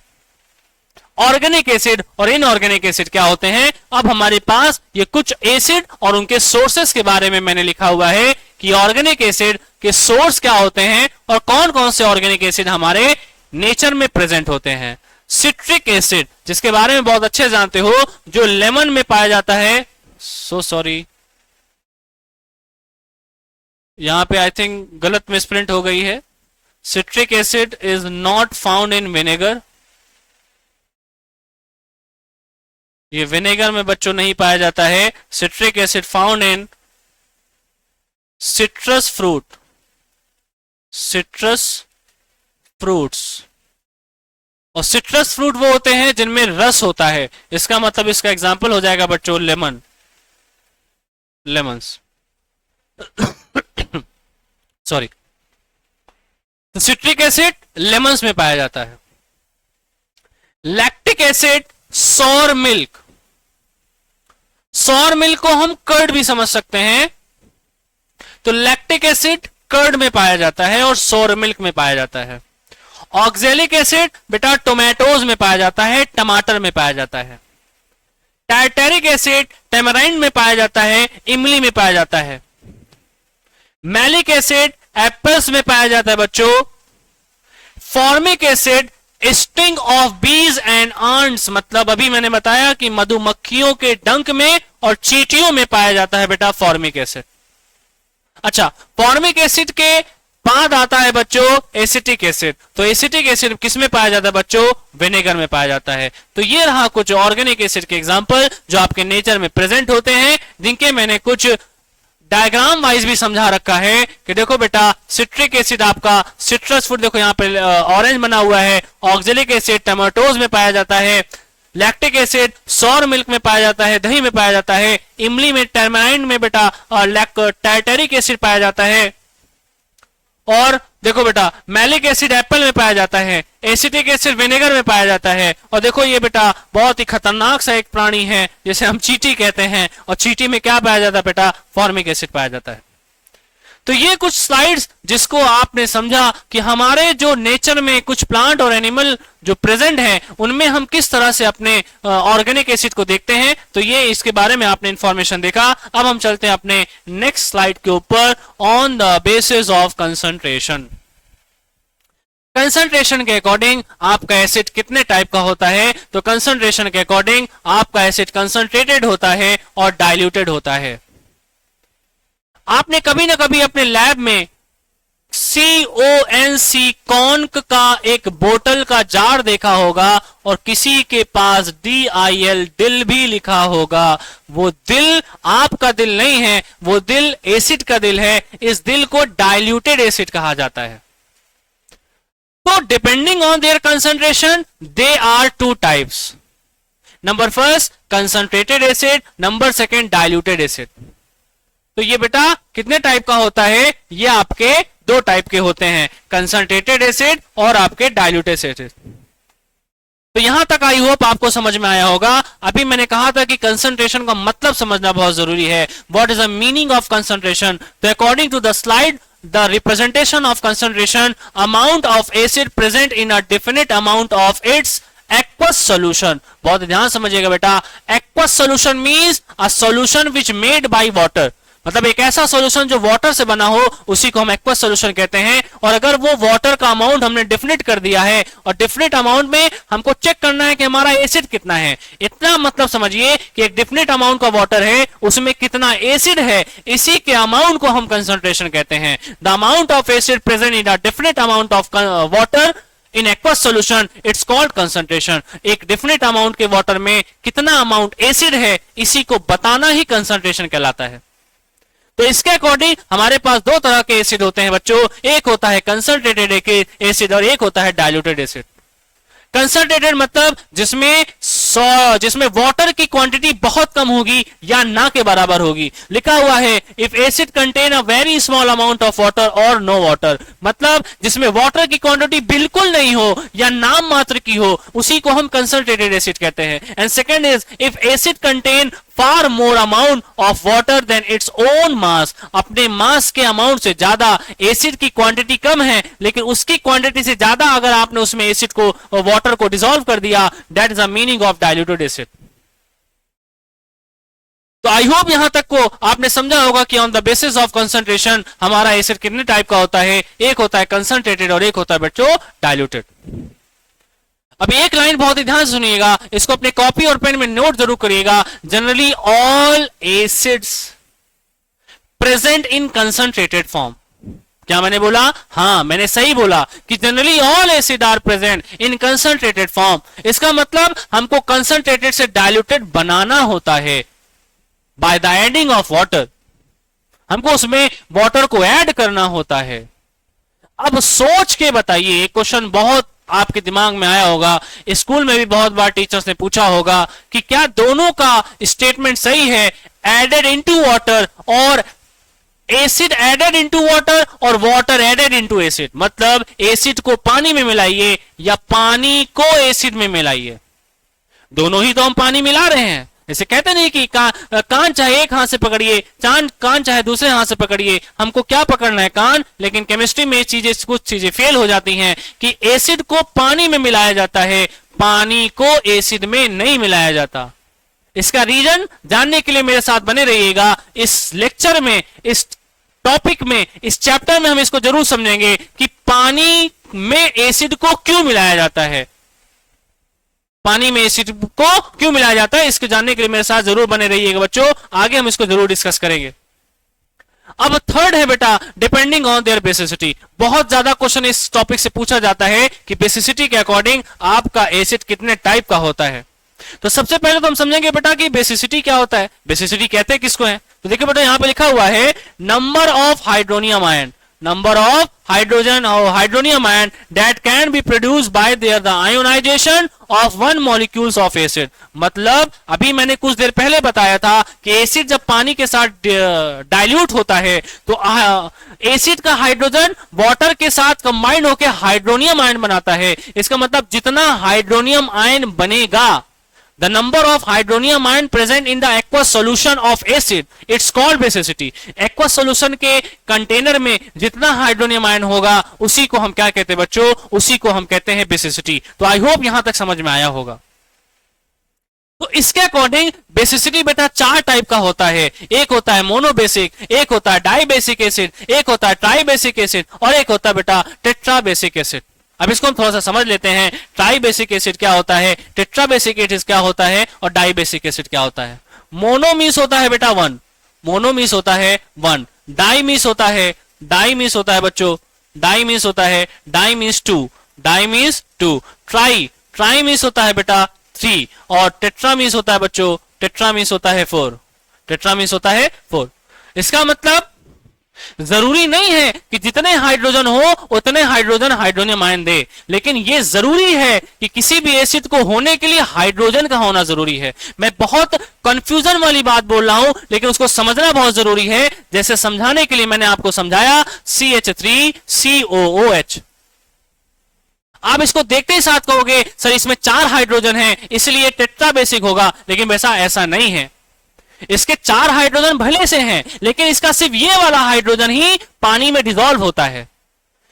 ऑर्गेनिक एसिड और इनऑर्गेनिक एसिड क्या होते हैं। अब हमारे पास ये कुछ एसिड और उनके सोर्सेस के बारे में मैंने लिखा हुआ है कि ऑर्गेनिक एसिड के सोर्स क्या होते हैं और कौन कौन से ऑर्गेनिक एसिड हमारे नेचर में प्रेजेंट होते हैं। सिट्रिक एसिड, जिसके बारे में बहुत अच्छे जानते हो, जो लेमन में पाया जाता है। सॉरी, यहां पे आई थिंक गलत मिसप्रिंट हो गई है। Citric acid is not found in vinegar, ये विनेगर में बच्चों नहीं पाया जाता है। Citric acid found in citrus fruits, और सिट्रस फ्रूट वो होते हैं जिनमें रस होता है। इसका मतलब इसका एग्जांपल हो जाएगा बच्चों लेमन्स सॉरी। तो सिट्रिक एसिड लेमन्स में पाया जाता है। लैक्टिक एसिड सॉर मिल्क को हम कर्ड भी समझ सकते हैं। तो लैक्टिक एसिड कर्ड में पाया जाता है और सॉर मिल्क में पाया जाता है। ऑक्जेलिक एसिड बेटा टोमेटोज में पाया जाता है, टमाटर में पाया जाता है। टार्टेरिक एसिड टेमराइंड में पाया जाता है, इमली में पाया जाता है। मैलिक एसिड एप्पल्स में पाया जाता है बच्चों। फॉर्मिक एसिड स्टिंग ऑफ बीज एंड आंट्स, मतलब अभी मैंने बताया कि मधुमक्खियों के डंक में और चींटियों में पाया जाता है बेटा फॉर्मिक एसिड। अच्छा, फॉर्मिक एसिड के बाद आता है बच्चों एसिटिक एसिड। तो एसिटिक एसिड किस में पाया जाता है बच्चों? विनेगर में पाया जाता है। तो ये रहा कुछ ऑर्गेनिक एसिड के एग्जांपल जो आपके नेचर में प्रेजेंट होते हैं, जिनके मैंने कुछ डायग्राम वाइज भी समझा रखा है कि देखो बेटा सिट्रिक एसिड आपका सिट्रस फ्रूट, देखो यहाँ पे ऑरेंज बना हुआ है। ऑक्जेलिक एसिड टमाटोज में पाया जाता है। लैक्टिक एसिड सॉर मिल्क में पाया जाता है, दही में पाया जाता है। इमली में टर्माइंड में बेटा टार्टेरिक एसिड पाया जाता है। और देखो बेटा मैलिक एसिड एप्पल में पाया जाता है। एसिटिक एसिड विनेगर में पाया जाता है। और देखो ये बेटा बहुत ही खतरनाक सा एक प्राणी है जिसे हम चींटी कहते हैं, और चींटी में क्या पाया जाता है बेटा? फॉर्मिक एसिड पाया जाता है। तो ये कुछ स्लाइड्स जिसको आपने समझा कि हमारे जो नेचर में कुछ प्लांट और एनिमल जो प्रेजेंट हैं उनमें हम किस तरह से अपने ऑर्गेनिक एसिड को देखते हैं। तो ये इसके बारे में आपने इंफॉर्मेशन देखा। अब हम चलते हैं अपने नेक्स्ट स्लाइड के ऊपर, on the basis of concentration. Concentration के अकॉर्डिंग आपका एसिड कितने टाइप का होता है? तो कंसंट्रेशन के अकॉर्डिंग आपका एसिड कंसंट्रेटेड होता है और डाइल्यूटेड होता है। आपने कभी ना कभी अपने लैब में CONC कॉन्क का एक बोतल का जार देखा होगा और किसी के पास DIL दिल भी लिखा होगा। वो दिल आपका दिल नहीं है, वो दिल एसिड का दिल है। इस दिल को डाइल्यूटेड एसिड कहा जाता है। तो depending on their concentration they are two types. Number first concentrated acid, number second diluted acid. तो ये बेटा कितने टाइप का होता है? ये आपके दो टाइप के होते हैं, कंसंट्रेटेड एसिड और आपके डाइल्यूटेड एसिड। तो यहां तक आई होप आपको समझ में आया होगा। अभी मैंने कहा था कि कंसंट्रेशन का मतलब समझना बहुत जरूरी है। What is the meaning of concentration? तो according to the slide, the representation of concentration, amount of acid present in a definite amount of its aqueous solution। बहुत ध्यान समझिएगा बेटा, aqueous solution means a solution which made by water। मतलब एक ऐसा solution जो water से बना हो उसी को हम एक्वस सॉल्यूशन कहते हैं। और अगर वो वाटर का अमाउंट हमने डिफिनिट कर दिया है और डिफिनिट अमाउंट में हमको चेक करना है कि हमारा एसिड कितना है, इतना मतलब समझिए कि एक डिफिनिट अमाउंट का वाटर है, उसमें कितना एसिड है, इसी के अमाउंट को हम कंसंट्रेशन कहते हैं। The amount of acid present in a definite amount of water in aqueous solution it's called concentration. एक डिफिनिट अमाउंट के वाटर में कितना अमाउंट एसिड है, इसी को बताना ही कंसंट्रेशन कहलाता है। तो इसके अकॉर्डिंग हमारे पास दो तरह के एसिड होते हैं बच्चों, एक होता है कंसंट्रेटेड एसिड और एक होता है डाइल्यूटेड एसिड। कंसंट्रेटेड मतलब जिसमें वाटर की क्वांटिटी बहुत कम होगी या ना के बराबर होगी। लिखा हुआ है if acid contain a very small amount of water और नो वाटर, मतलब जिसमें वाटर की क्वांटिटी बिल्कुल नहीं हो या नाम मात्र की हो, उसी को हम कंसंट्रेटेड एसिड कहते हैं। And second is if acid contain far more amount of water than its own mass, अपने मास के अमाउंट से ज्यादा एसिड की क्वांटिटी कम है लेकिन उसकी क्वांटिटी से ज्यादा अगर आपने उसमें एसिड को वाटर को डिसॉल्व कर दिया, that is the meaning of diluted acid. तो आई होप यहां तक को आपने समझा होगा कि on the basis of concentration हमारा एसिड कितने टाइप का होता है, एक होता है कंसंट्रेटेड और एक होता है बच्चों डाइल्यूटेड। अब एक लाइन बहुत ही ध्यान से सुनिएगा, इसको अपने कॉपी और पेन में नोट जरूर करिएगा। Generally all acids present in concentrated form. क्या मैंने बोला? हाँ मैंने सही बोला कि generally all acid are present in concentrated form. इसका मतलब हमको कंसंट्रेटेड से डाइल्यूटेड बनाना होता है by the adding of water. हमको उसमें वाटर को ऐड करना होता है। अब सोच के बताइए, एक क्वेश्चन बहुत आपके दिमाग में आया होगा, स्कूल में भी बहुत बार टीचर्स ने पूछा होगा कि क्या दोनों का स्टेटमेंट सही है, एडेड इनटू वाटर और एसिड एडेड इनटू वाटर और वाटर एडेड इनटू एसिड। मतलब एसिड को पानी में मिलाइए या पानी को एसिड में मिलाइए, दोनों ही तो हम पानी मिला रहे हैं। जैसे कहते नहीं कि कान चाहे एक हाथ से पकड़िए, कान चाहे दूसरे हाथ से पकड़िए, हमको क्या पकड़ना है? कान। लेकिन केमिस्ट्री में कुछ चीजें फेल हो जाती हैं कि एसिड को पानी में मिलाया जाता है, पानी को एसिड में नहीं मिलाया जाता। इसका रीजन जानने के लिए मेरे साथ बने रहिएगा। इस लेक्चर में, इस टॉपिक में, इस चैप्टर में हम इसको जरूर समझेंगे कि पानी में एसिड को क्यों मिलाया जाता है, पानी में एसिड को क्यों मिलाया जाता है। इसको जानने के लिए मेरे साथ जरूर बने रहिएगा बच्चों, आगे हम इसको जरूर डिस्कस करेंगे। अब थर्ड है बेटा डिपेंडिंग ऑन देयर बेसिसिटी। बहुत ज्यादा क्वेश्चन इस टॉपिक से पूछा जाता है कि बेसिसिटी के अकॉर्डिंग आपका एसिड कितने टाइप का होता है। तो सबसे पहले तो हम समझेंगे बेटा कि बेसिसिटी क्या होता है। बेसिसिटी कहते हैं किसको है? तो देखिए बेटा यहां पे लिखा हुआ है number of hydronium ion, number of hydrogen और hydronium ion that can be produced by their the ionization of one molecules of acid. मतलब अभी मैंने कुछ देर पहले बताया था कि एसिड जब पानी के साथ डाइल्यूट होता है तो एसिड का हाइड्रोजन वाटर के साथ कंबाइंड होकर हाइड्रोनियम आयन बनाता है। इसका मतलब जितना हाइड्रोनियम आयन बनेगा, the number of hydronium ion present in the aqueous solution of acid, it's called basicity। aqueous solution के कंटेनर में जितना हाइड्रोनियम आयन होगा उसी को हम क्या कहते हैं बच्चों? उसी को हम कहते हैं बेसिसिटी। तो आई होप यहां तक समझ में आया होगा। तो इसके अकॉर्डिंग बेसिसिटी बेटा चार टाइप का होता है। एक होता है मोनोबेसिक, एक होता है डाइबेसिक एसिड, एक होता है ट्राइबेसिक एसिड और एक होता है बेटा टेट्राबेसिक एसिड। अब इसको हम थोड़ा सा समझ लेते हैं। ट्राइबेसिक एसिड क्या होता है, टेट्राबेसिक एसिड क्या होता है और डाइबेसिक एसिड क्या होता है। मोनो मीन्स होता है बेटा वन, मोनो मीन्स होता है वन। डाई मीन्स होता है बच्चों डाई मीन्स होता है, di means two, di means two. Tri, tri means होता है बेटा थ्री, और टेट्रा मीन्स होता है बच्चों, टेट्रा मीन्स होता है फोर, टेट्रा मीन्स होता है फोर। इसका मतलब जरूरी नहीं है कि जितने हाइड्रोजन हो उतने हाइड्रोजन हाइड्रोनियम आयन दे, लेकिन यह जरूरी है कि किसी भी एसिड को होने के लिए हाइड्रोजन का होना जरूरी है। मैं बहुत कंफ्यूजन वाली बात बोल रहा हूं, लेकिन उसको समझना बहुत जरूरी है। जैसे समझाने के लिए मैंने आपको समझाया CH3COOH। आप इसको देखते ही साथ कहोगे सर इसमें 4 हाइड्रोजन हैं इसलिए टेट्रा बेसिक होगा, लेकिन वैसा ऐसा नहीं है। इसके 4 हाइड्रोजन भले से हैं, लेकिन इसका सिर्फ ये वाला हाइड्रोजन ही पानी में डिसॉल्व होता है।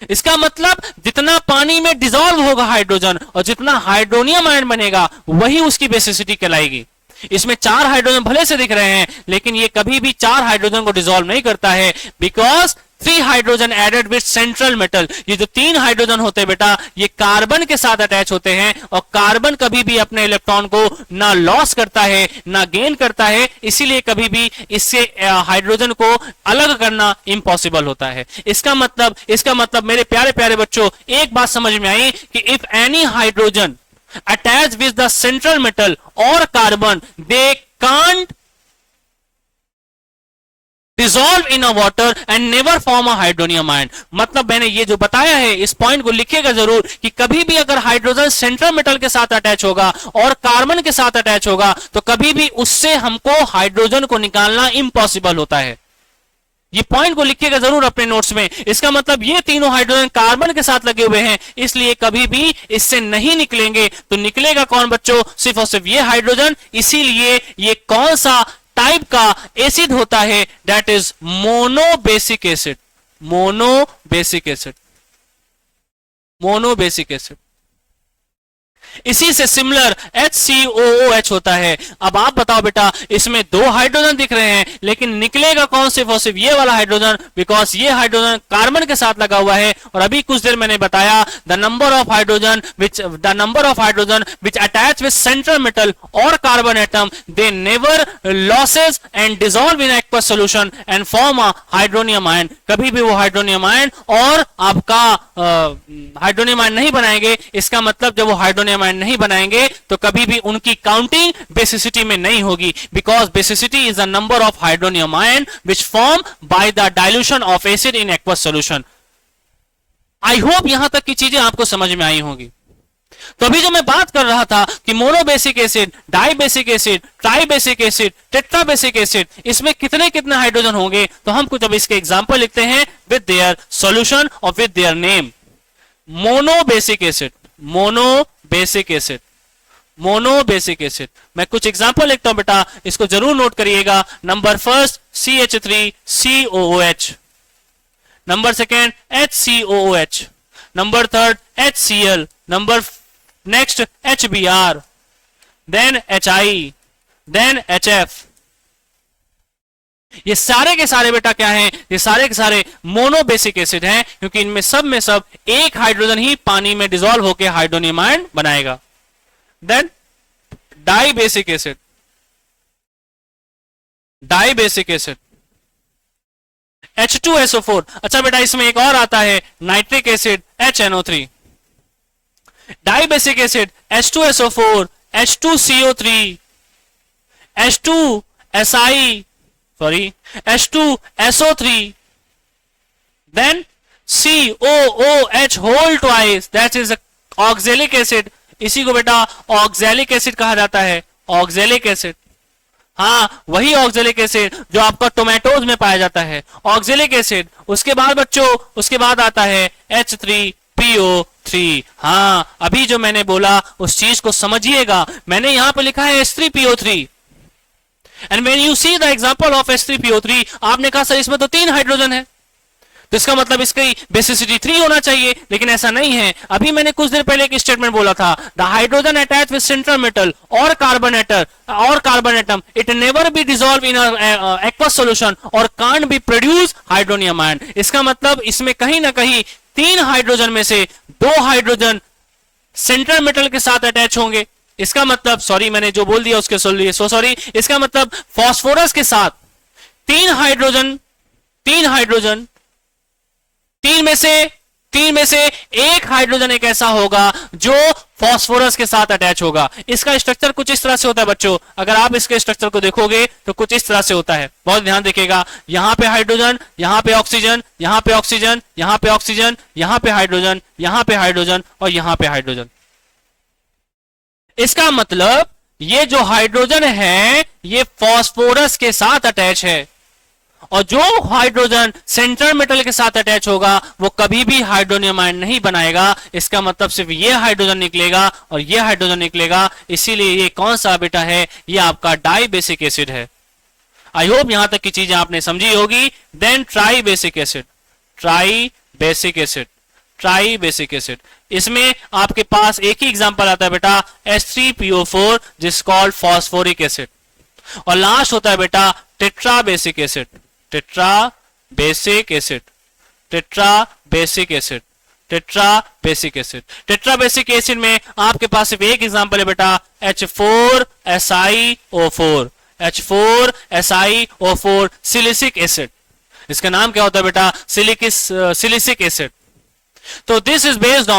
इसका मतलब जितना पानी में डिसॉल्व होगा हाइड्रोजन और जितना हाइड्रोनियम आयन बनेगा वही उसकी बेसिसिटी कहलाएगी। इसमें 4 हाइड्रोजन भले से दिख रहे हैं, लेकिन ये कभी भी 4 हाइड्रोजन को डिसॉल्व नहीं करता है, because 3 hydrogen added with central metal. ये जो 3 हाइड्रोजन होते हैं बेटा, ये कार्बन के साथ अटैच होते हैं, और कार्बन कभी भी अपने इलेक्ट्रॉन को ना लॉस करता है ना गेन करता है, इसीलिए कभी भी इससे हाइड्रोजन को अलग करना इम्पॉसिबल होता है। इसका मतलब मेरे प्यारे प्यारे बच्चों, एक बात समझ में आई कि if any hydrogen attached with the central metal or carbon, they can't dissolve in a water and never form a hydronium ion। मतलब मैंने ये जो बताया है इस पॉइंट को लिखिएगा जरूर कि कभी भी अगर हाइड्रोजन सेंट्रल मेटल के साथ अटैच होगा और कार्बन के साथ अटैच होगा तो कभी भी उससे हमको हाइड्रोजन को निकालना इम्पॉसिबल होता है। ये पॉइंट को लिखिएगा जरूर अपने नोट्स में। इसका मतलब ये तीनों हाइड्रोजन कार्बन के साथ लगे हुए हैं, इसलिए कभी भी इससे नहीं निकलेंगे। तो निकलेगा कौन बच्चों? सिर्फ और सिर्फ ये हाइड्रोजन। इसीलिए ये कौन सा टाइप का एसिड होता है? That is monobasic acid. Monobasic acid, monobasic acid. इसी से सिमिलर HCOOH होता है। अब आप बताओ बेटा, इसमें 2 हाइड्रोजन दिख रहे हैं, लेकिन निकलेगा कौन? सिर्फ और सिर्फ ये वाला हाइड्रोजन, बिकॉज ये हाइड्रोजन कार्बन के साथ लगा हुआ है। और अभी कुछ देर मैंने बताया the number of hydrogen which attach with central metal और carbon atom, they never losses and dissolve in aqueous solution and form a hydronium ion. कभी भी वो हाइड्रोनियम आयन और आपका हाइड्रोनियम आयन नहीं बनाएंगे। इसका मतलब जब वो हाइड्रोनियम आयन नहीं बनाएंगे तो कभी भी उनकी काउंटिंग बेसिसिटी में नहीं होगी, because basicity is the number of hydronium ion which form by the dilution of acid in aqueous solution. I hope यहां तक की चीजें आपको समझ में आई होंगी। तो अभी जो मैं बात कर रहा था कि monobasic acid, dibasic acid, tribasic acid, tetrabasic acid, इसमें कितने कितने हाइड्रोजन होंगे, तो हम कुछ अब इसके एग्जांपल लिखते हैं विद देयर सॉल्यूशन और with their name. Monobasic acid, monobasic acid, monobasic acid. मैं कुछ एग्जांपल लिखता हूं बेटा, इसको जरूर नोट करिएगा। Number first CH3COOH, number second HCOOH, number third HCl, number next HBr, then HI, then HF। ये सारे के सारे बेटा क्या हैं? ये सारे के सारे मोनोबेसिक एसिड हैं, क्योंकि इनमें सब में सब एक हाइड्रोजन ही पानी में डिसॉल्व होकर हाइड्रोनियम आयन बनाएगा। Then dibasic acid, dibasic acid H2SO4। अच्छा बेटा, इसमें एक और आता है nitric acid HNO3। Dibasic acid H2SO4, H2CO3, H2SO3, then COOH whole twice, that is oxalic acid. इसी को बेटा ऑक्जेलिक एसिड कहा जाता है, ऑक्जेलिक एसिड। हाँ, वही ऑक्जेलिक एसिड जो आपका टोमेटोज में पाया जाता है, ऑक्जेलिक एसिड। उसके बाद बच्चों, उसके बाद आता है H3PO3। हाँ, अभी जो मैंने बोला उस चीज को समझिएगा। मैंने यहां पे लिखा है H3PO3, and when you see the example of H3PO3, आपने कहा सर इसमें तो 3 हाइड्रोजन है, तो इसका मतलब इसकी बेसिसिटी 3 होना चाहिए, लेकिन ऐसा नहीं है। अभी मैंने कुछ देर पहले एक स्टेटमेंट बोला था, the hydrogen attach with central metal और carbon atom, it never be dissolve in aqueous solution और can't be produce hydronium ion. इसका मतलब इसमें कहीं ना कहीं 3 हाइड्रोजन में से 2 हाइड्रोजन सेंट्रल मेटल के साथ अटैच होंगे। इसका मतलब, सॉरी मैंने जो बोल दिया उसके लिए सो सॉरी। इसका मतलब फास्फोरस के साथ 3 हाइड्रोजन, 3 में से तीन में से एक हाइड्रोजन एक ऐसा होगा जो फास्फोरस के साथ अटैच होगा। इसका स्ट्रक्चर कुछ इस तरह से होता है बच्चों, अगर आप इसके स्ट्रक्चर को देखोगे तो कुछ इस तरह से होता है, बहुत ध्यान देखिएगा। यहां पे हाइड्रोजन, यहां पे ऑक्सीजन, यहां पे ऑक्सीजन, यहां पे ऑक्सीजन, यहां पे हाइड्रोजन, यहां पे हाइड्रोजन और यहां पे हाइड्रोजन। इसका मतलब ये जो हाइड्रोजन है ये फास्फोरस के साथ अटैच है, और जो हाइड्रोजन सेंट्रल मेटल के साथ अटैच होगा वो कभी भी हाइड्रोनियम आयन नहीं बनाएगा। इसका मतलब सिर्फ ये हाइड्रोजन निकलेगा और ये हाइड्रोजन निकलेगा, इसीलिए ये कौन सा बेटा है, ये आपका डाई बेसिक एसिड है। आई होप यहां तक की चीजें आपने समझी होगी। Then tribasic acid, tribasic acid, tribasic acid, इसमें आपके पास एक ही एग्जांपल आता है बेटा H3PO4 जिस कॉल्ड फॉस्फोरिक एसिड, और लास्ट होता है बेटा tetra basic acid, tetra basic acid, tetra basic acid, tetra basic acid. Tetra basic acid में आपके पास सिर्फ एक एग्जांपल है बेटा H4SiO4, H4SiO4 सिलिसिक एसिड। इसका नाम क्या होता है बेटा, सिलिसिक एसिड। तो this is based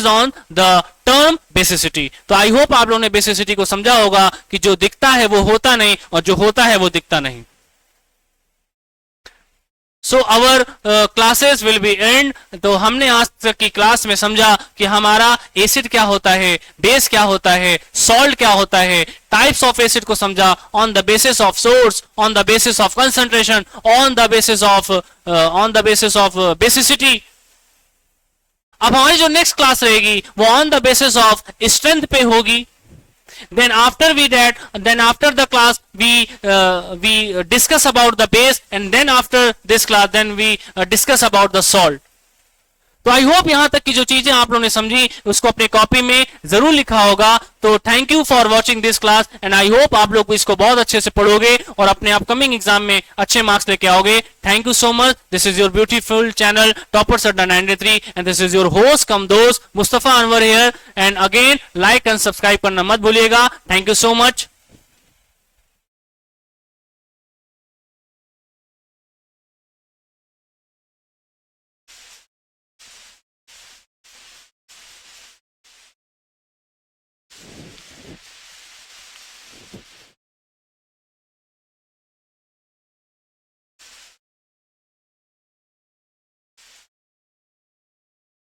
on the term basicity. तो आई होप आप लोगों ने बेसिसिटी को समझा होगा कि जो दिखता है वो होता नहीं और जो होता है वो दिखता नहीं। So our classes will be end. तो हमने आज तक की क्लास में समझा कि हमारा एसिड क्या होता है, बेस क्या होता है, सॉल्ट क्या होता है, टाइप्स ऑफ एसिड को समझा, on the basis of source, on the basis of concentration, on the basis of basicity. अब हमारी जो नेक्स्ट क्लास रहेगी वो on the basis of strength पे होगी। then after the class we discuss about the base, and then after this class then we discuss about the salt. तो आई hope यहां तक की जो चीजें आप लोगों ने समझी उसको अपने कॉपी में जरूर लिखा होगा। तो thank you for watching this class, and I hope आप लोग इसको बहुत अच्छे से पढ़ोगे और अपने अपकमिंग एग्जाम में अच्छे मार्क्स लेके आओगे। Thank you so much. This is your beautiful channel Toppers Adda 93 and this is your host cum दोस्त Mustafa Anwar here. And again like and subscribe करना मत भूलिएगा। Thank you so much.